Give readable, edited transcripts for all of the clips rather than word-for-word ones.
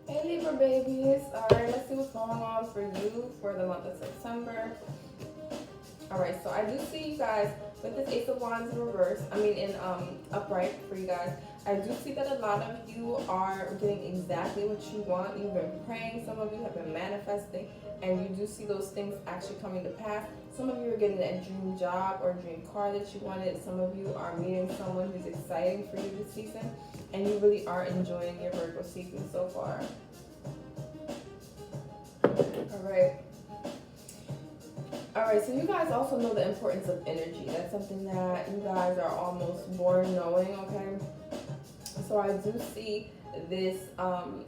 Hey Libra babies. Alright, let's see what's going on for you for the month of September. Alright, so I do see you guys with this Ace of Wands in reverse. I mean in upright for you guys. I do see that a lot of you are getting exactly what you want. You've been praying, some of you have been manifesting, and you do see those things actually coming to pass. Some of you are getting that dream job or dream car that you wanted. Some of you are meeting someone who's exciting for you this season, and you really are enjoying your Virgo season so far. Alright, so you guys also know the importance of energy. That's something that you guys are almost born knowing, okay? So I do see this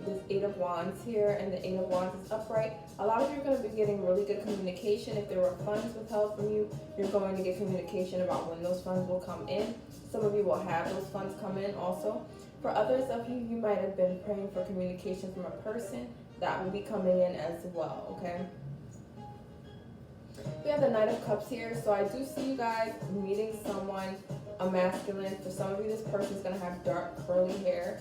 this Eight of Wands here, and the Eight of Wands is upright. A lot of you are going to be getting really good communication. If there were funds withheld from you, you're going to get communication about when those funds will come in. Some of you will have those funds come in also. For others of you, you might have been praying for communication from a person that will be coming in as well, okay? We have the Knight of Cups here, so I do see you guys meeting someone, a masculine. For some of you, this person's going to have dark curly hair,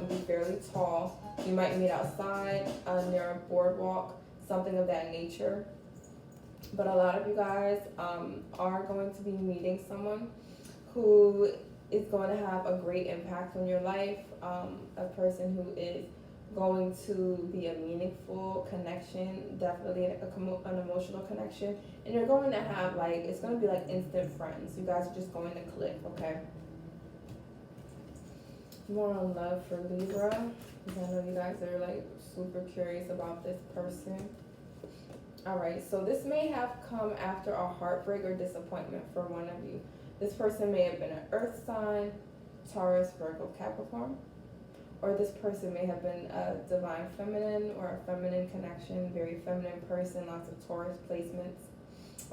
be fairly tall. You might meet outside near a boardwalk, something of that nature. But a lot of you guys are going to be meeting someone who is going to have a great impact on your life, a person who is going to be a meaningful connection, definitely an emotional connection, and you're going to have it's going to be like instant friends. You guys are just going to click, okay? More on love for Libra, because I know you guys are super curious about this person. Alright, so this may have come after a heartbreak or disappointment for one of you. This person may have been an earth sign, Taurus, Virgo, Capricorn. Or this person may have been a divine feminine or a feminine connection, very feminine person, lots of Taurus placements.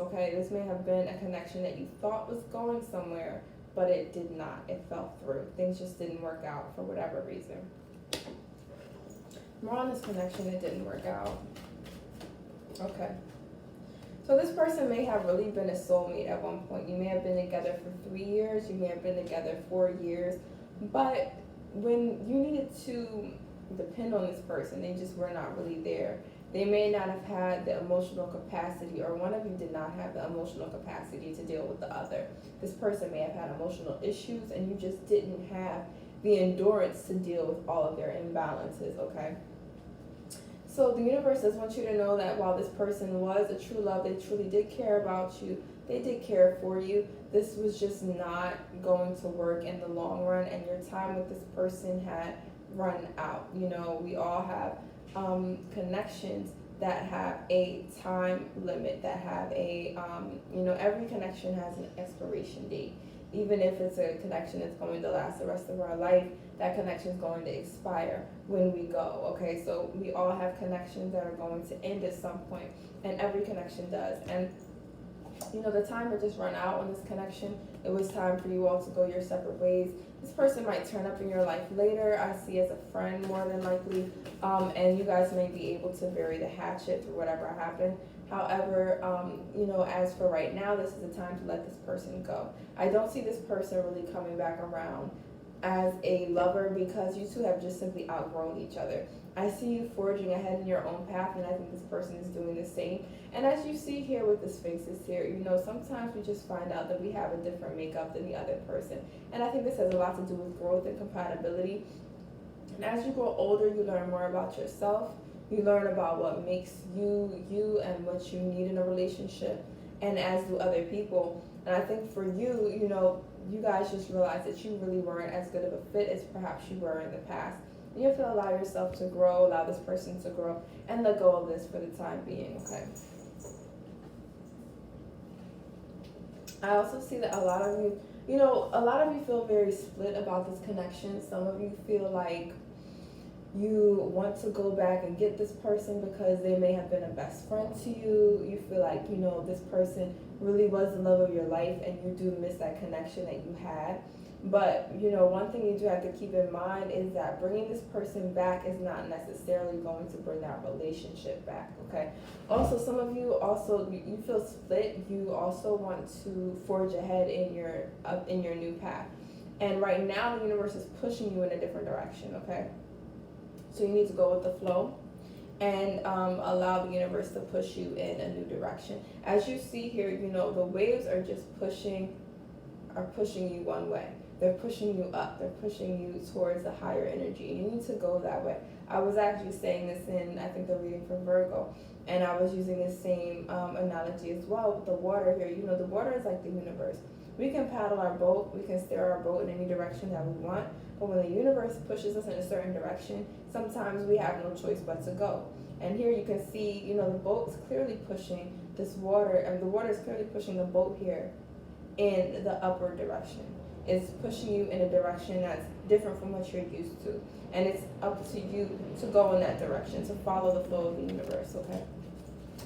Okay, this may have been a connection that you thought was going somewhere, but it did not. It fell through. Things just didn't work out for whatever reason. More on this connection, it didn't work out. Okay. So this person may have really been a soulmate at one point. You may have been together for 3 years. You may have been together 4 years. But when you needed to depend on this person, they just were not really there. They may not have had the emotional capacity, or one of you did not have the emotional capacity to deal with the other. This person may have had emotional issues, and you just didn't have the endurance to deal with all of their imbalances, okay? So the universe does want you to know that while this person was a true love, they truly did care about you, they did care for you, this was just not going to work in the long run, and your time with this person had run out. You know, we all have connections that have a time limit, that have a, every connection has an expiration date. Even if it's a connection that's going to last the rest of our life, that connection is going to expire when we go, okay? So we all have connections that are going to end at some point, and every connection does. And the time had just run out on this connection. It was time for you all to go your separate ways. This person might turn up in your life later, I see as a friend more than likely, and you guys may be able to bury the hatchet through whatever happened. However, as for right now, this is the time to let this person go. I don't see this person really coming back around as a lover, because you two have just simply outgrown each other. I see you forging ahead in your own path, and I think this person is doing the same. And as you see here with the Sphinxes here, sometimes we just find out that we have a different makeup than the other person. And I think this has a lot to do with growth and compatibility. And as you grow older, you learn more about yourself. You learn about what makes you, you, and what you need in a relationship, and as do other people. And I think for you, you guys just realize that you really weren't as good of a fit as perhaps you were in the past. You have to allow yourself to grow, allow this person to grow, and let go of this for the time being, okay? I also see that a lot of you feel very split about this connection. Some of you feel like you want to go back and get this person because they may have been a best friend to you. You feel like, this person really was the love of your life, and you do miss that connection that you had. But, one thing you do have to keep in mind is that bringing this person back is not necessarily going to bring that relationship back, okay? Also, some of you you feel split. You also want to forge ahead in your new path. And right now, the universe is pushing you in a different direction, okay? So you need to go with the flow and allow the universe to push you in a new direction. As you see here, you know, the waves are just pushing you one way. They're pushing you up. They're pushing you towards the higher energy. You need to go that way. I was actually saying this in, I think, the reading for Virgo, and I was using the same analogy as well with the water here. You know, the water is like the universe. We can paddle our boat, we can steer our boat in any direction that we want, but when the universe pushes us in a certain direction, sometimes we have no choice but to go. And here you can see, you know, the boat's clearly pushing this water, and the water is clearly pushing the boat here in the upward direction. It's pushing you in a direction that's different from what you're used to. And it's up to you to go in that direction, to follow the flow of the universe, okay?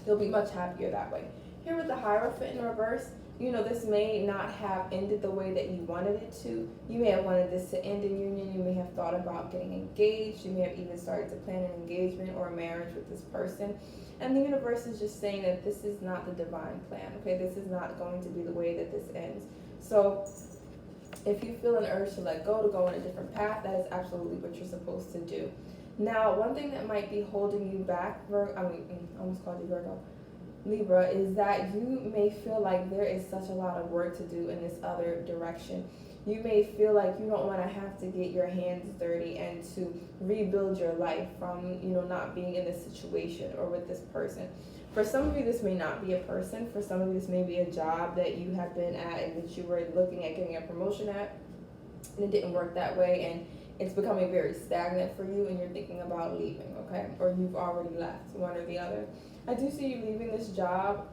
You'll be much happier that way. Here with the Hierophant in reverse, you know, this may not have ended the way that you wanted it to. You may have wanted this to end in union. You may have thought about getting engaged. You may have even started to plan an engagement or a marriage with this person. And the universe is just saying that this is not the divine plan, okay? This is not going to be the way that this ends. So if you feel an urge to let go, to go on a different path, that is absolutely what you're supposed to do. Now, one thing that might be holding you back, I almost called you Virgo, Libra, is that you may feel like there is such a lot of work to do in this other direction. You may feel like you don't want to have to get your hands dirty and to rebuild your life from, you know, not being in this situation or with this person. For some of you, this may not be a person. For some of you, this may be a job that you have been at and that you were looking at getting a promotion at, and it didn't work that way, and it's becoming very stagnant for you, and you're thinking about leaving, okay? Or you've already left, one or the other. I do see you leaving this job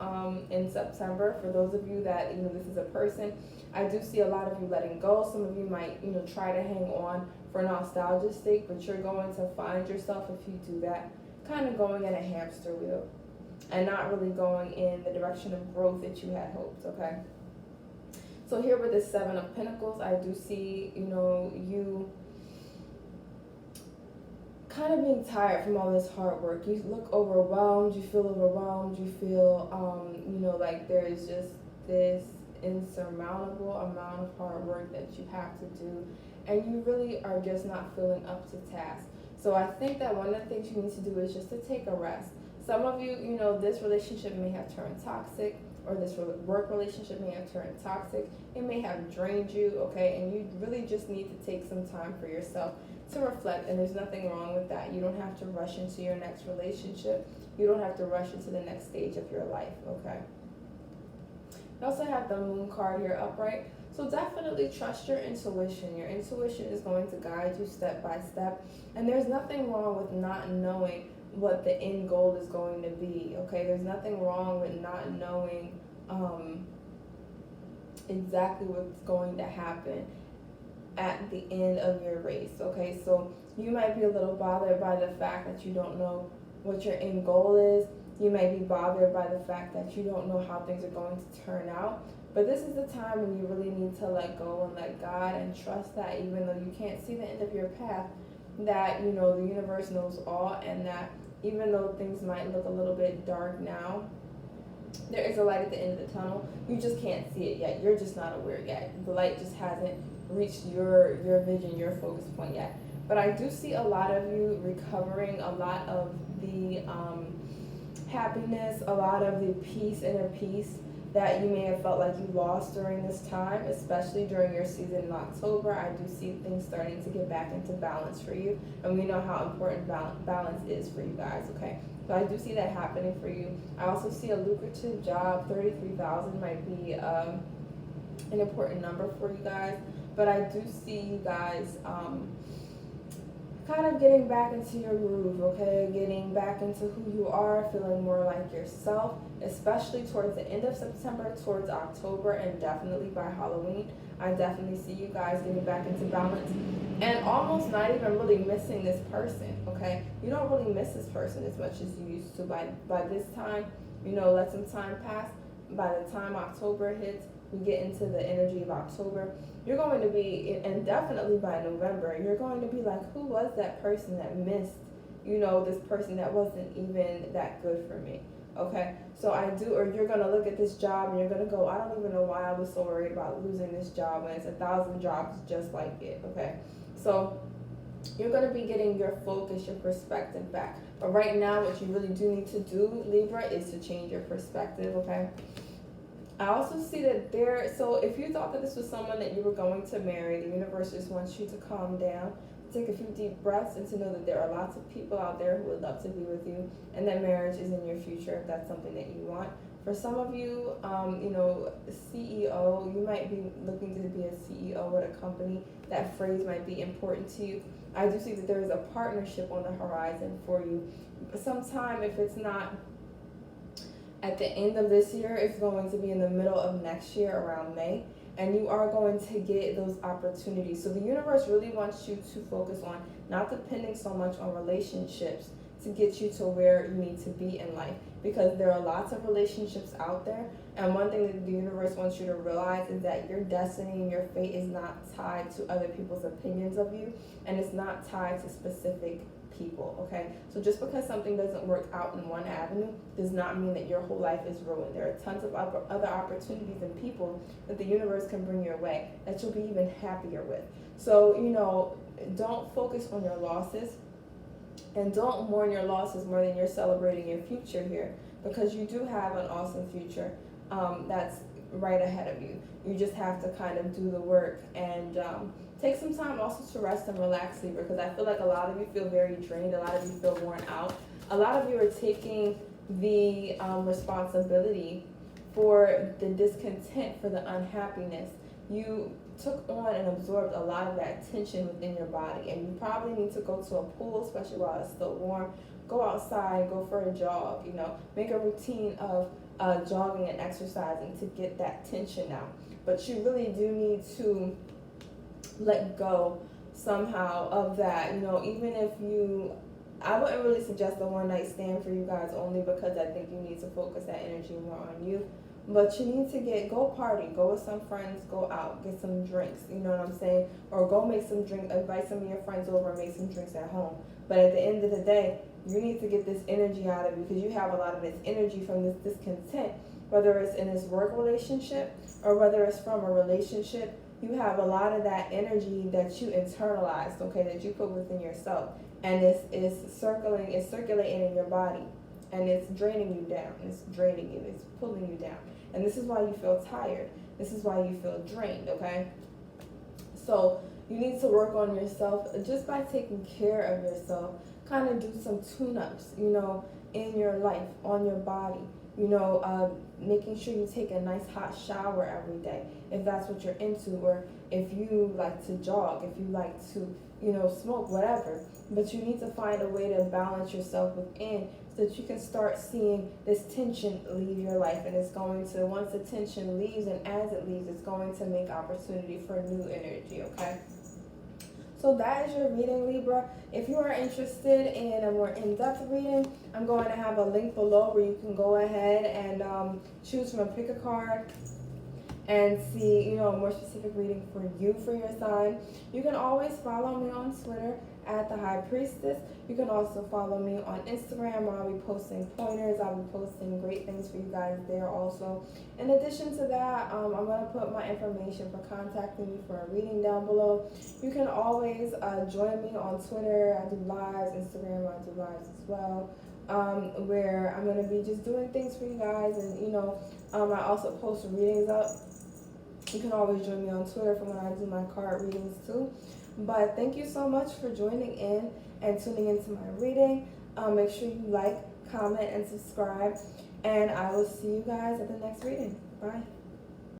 in September. For those of you that, you know, this is a person, I do see a lot of you letting go. Some of you might, you know, try to hang on for nostalgia's sake, but you're going to find yourself, if you do that, kind of going in a hamster wheel and not really going in the direction of growth that you had hoped, okay? So here with the Seven of Pentacles, I do see, you know, you kind of being tired from all this hard work. You look overwhelmed, you feel overwhelmed, you feel, you know, like there is just this insurmountable amount of hard work that you have to do, and you really are just not feeling up to task. So I think that one of the things you need to do is just to take a rest. Some of you, you know, this relationship may have turned toxic, or this work relationship may have turned toxic. It may have drained you, okay? And you really just need to take some time for yourself to reflect, and there's nothing wrong with that. You don't have to rush into your next relationship. You don't have to rush into the next stage of your life, okay? You also have the Moon card here upright. So definitely trust your intuition. Your intuition is going to guide you step by step. And there's nothing wrong with not knowing what the end goal is going to be, okay? There's nothing wrong with not knowing exactly what's going to happen at the end of your race, okay? So you might be a little bothered by the fact that you don't know what your end goal is. You may be bothered by the fact that you don't know how things are going to turn out. But this is the time when you really need to let go and let God, and trust that even though you can't see the end of your path, that, you know, the universe knows all, and that even though things might look a little bit dark now, there is a light at the end of the tunnel. You just can't see it yet. You're just not aware yet. The light just hasn't reached your vision, your focus point yet. But I do see a lot of you recovering a lot of the happiness, a lot of the peace, inner peace that you may have felt like you lost during this time, especially during your season in October. I do see things starting to get back into balance for you, and we know how important balance is for you guys, okay? So I do see that happening for you. I also see a lucrative job. 33,000 might be an important number for you guys, but I do see you guys kind of getting back into your groove, okay? Getting back into who you are, feeling more like yourself, especially towards the end of September, towards October, and definitely by Halloween. I definitely see you guys getting back into balance and almost not even really missing this person, okay? You don't really miss this person as much as you used to. By this time, you know, let some time pass. By the time October hits, we get into the energy of October, you're going to be, and definitely by November, you're going to be like, who was that person that missed, you know, this person that wasn't even that good for me, okay? So or you're going to look at this job and you're going to go, I don't even know why I was so worried about losing this job when it's 1,000 jobs just like it, okay? So you're going to be getting your focus, your perspective back. But right now, what you really do need to do, Libra, is to change your perspective, okay? I also see that so if you thought that this was someone that you were going to marry, the universe just wants you to calm down, take a few deep breaths, and to know that there are lots of people out there who would love to be with you, and that marriage is in your future if that's something that you want. For some of you, CEO, you might be looking to be a CEO at a company. That phrase might be important to you. I do see that there is a partnership on the horizon for you. Sometime, if it's not at the end of this year, it's going to be in the middle of next year around May, and you are going to get those opportunities. So the universe really wants you to focus on not depending so much on relationships to get you to where you need to be in life, because there are lots of relationships out there, and one thing that the universe wants you to realize is that your destiny and your fate is not tied to other people's opinions of you, and it's not tied to specific people, okay? So just because something doesn't work out in one avenue does not mean that your whole life is ruined. There are tons of other opportunities and people that the universe can bring your way that you'll be even happier with. So, don't focus on your losses, and don't mourn your losses more than you're celebrating your future here, because you do have an awesome future that's right ahead of you. You just have to kind of do the work and take some time also to rest and relax, Libra, because I feel like a lot of you feel very drained, a lot of you feel worn out. A lot of you are taking the responsibility for the discontent, for the unhappiness. You took on and absorbed a lot of that tension within your body, and you probably need to go to a pool, especially while it's still warm. Go outside, go for a jog, make a routine of jogging and exercising to get that tension out. But you really do need to let go somehow of that, even if I wouldn't really suggest a one night stand for you guys, only because I think you need to focus that energy more on you. But you need to go party, go with some friends, go out, get some drinks, you know what I'm saying? Or go make some drinks, invite some of your friends over and make some drinks at home. But at the end of the day, you need to get this energy out of you, because you have a lot of this energy from this discontent, whether it's in this work relationship or whether it's from a relationship. You have a lot of that energy that you internalized, okay, that you put within yourself, and it's circulating in your body, and it's draining you down, it's draining you, it's pulling you down, and this is why you feel tired, this is why you feel drained, okay? So you need to work on yourself just by taking care of yourself. Kind of do some tune-ups, in your life, on your body, making sure you take a nice hot shower every day, if that's what you're into, or if you like to jog, if you like to, smoke, whatever. But you need to find a way to balance yourself within, so that you can start seeing this tension leave your life. And it's going to, once the tension leaves, and as it leaves, it's going to make opportunity for new energy, okay? So that is your reading, Libra. If you are interested in a more in-depth reading, I'm going to have a link below where you can go ahead and choose from pick a card and see, a more specific reading for you, for your sign. You can always follow me on Twitter at the Hi-Priestess. You can also follow me on Instagram, where I'll be posting pointers. I'll be posting great things for you guys there also. In addition to that, I'm going to put my information for contacting me for a reading down below. You can always join me on Twitter. I do lives, Instagram, I do lives as well, where I'm going to be just doing things for you guys. And, I also post readings up. You can always join me on Twitter for when I do my card readings too. But thank you so much for joining in and tuning into my reading. Make sure you like, comment, and subscribe. And I will see you guys at the next reading. Bye.